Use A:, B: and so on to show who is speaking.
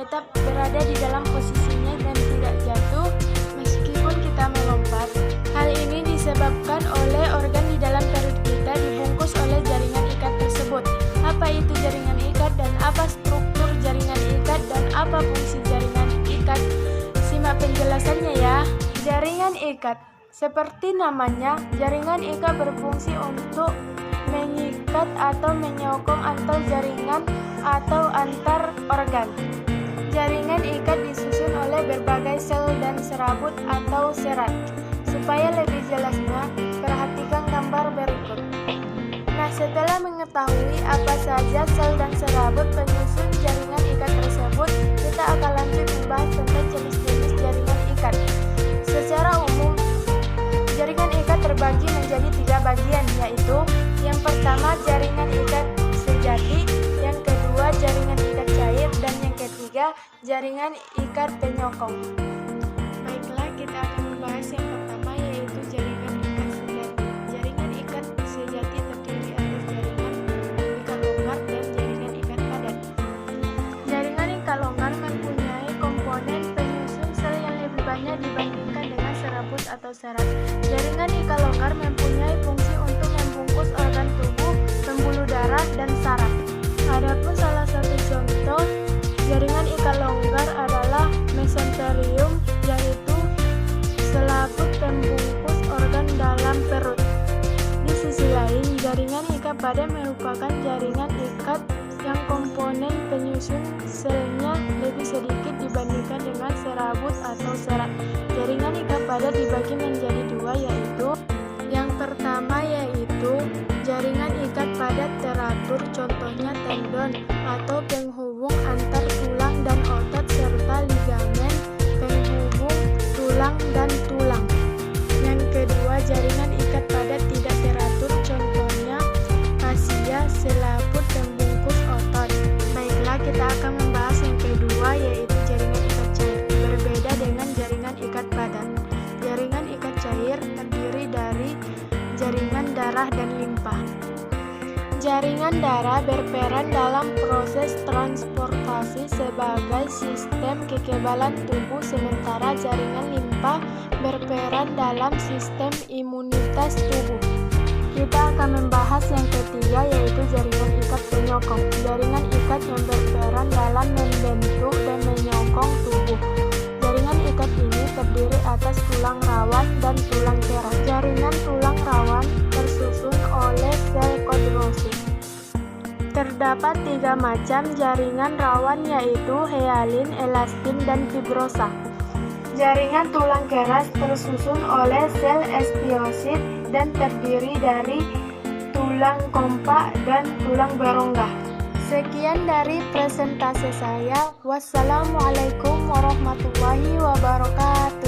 A: tetap berada di dalam posisinya dan tidak jatuh meskipun kita melompat. Hal ini disebabkan oleh organ di dalam perut kita dibungkus oleh jaringan ikat tersebut. Apa itu jaringan ikat dan apa struktur jaringan ikat dan apa fungsi jaringan ikat? Simak penjelasannya ya. Jaringan ikat. Seperti namanya, jaringan ikat berfungsi untuk mengikat atau menyokong antar jaringan atau antar organ. Jaringan ikat disusun oleh berbagai sel dan serabut atau serat. Supaya lebih jelasnya, perhatikan gambar berikut. Nah, setelah mengetahui apa saja sel dan serabut penyusun jaringan ikat tersebut, kita akan lanjut membahas tentang jenis-jenis jaringan ikat. Secara umum, jaringan ikat terbagi menjadi 3 bagian, yaitu yang pertama jaringan ikat sejati, yang kedua jaringan ikat cair, dan yang ketiga jaringan ikat penyokong. Baiklah, kita akan membahas yang pertama, yaitu jaringan ikat sejati. Jaringan ikat sejati terdiri atas jaringan ikat longgar dan jaringan ikat padat. Jaringan ikat longgar mempunyai komponen penyusun sel yang lebih banyak dibandingkan dengan serabut atau serat. Jaringan ikat longgar mempunyai fungsi untuk membungkus organ tubuh, pembuluh darah, dan saraf. Adapun salah satu contoh jaringan ikat longgar adalah mesenterium, yaitu selaput pembungkus organ dalam perut. Di sisi lain, jaringan ikat padat merupakan jaringan ikat yang komponen penyusun selnya lebih sedikit dibandingkan dengan serabut atau serat. Jaringan ikat padat dibagi menjadi 2, yaitu yang pertama yaitu jaringan ikat padat teratur, contohnya tendon atau penghubung antar tulang dan otot serta ligamen penghubung tulang dan tulang. Yang kedua, jaringan ikat padat tidak teratur, contohnya fascia, selaput pembungkus otot. Baiklah, kita akan membahas yang kedua, yaitu jaringan ikat cair. Berbeda dengan jaringan ikat padat, jaringan ikat cair terdiri dari jaringan darah dan limpa. Jaringan darah berperan dalam proses transportasi sebagai sistem kekebalan tubuh, sementara jaringan limpa berperan dalam sistem imunitas tubuh. Kita akan membahas yang ketiga, yaitu jaringan ikat penyokong. Jaringan ikat yang berperan dalam membentuk dan menyokong tubuh. Jaringan ikat ini terdiri atas tulang rawan dan tulang keras. Jaringan tulang rawan tersusun oleh sel kondrosit. Terdapat 3 macam jaringan rawan, yaitu hyalin, elastin, dan fibrosa. Jaringan tulang keras tersusun oleh sel espiosit dan terdiri dari tulang kompak dan tulang berongga. Sekian dari presentasi saya. Wassalamualaikum warahmatullahi wabarakatuh.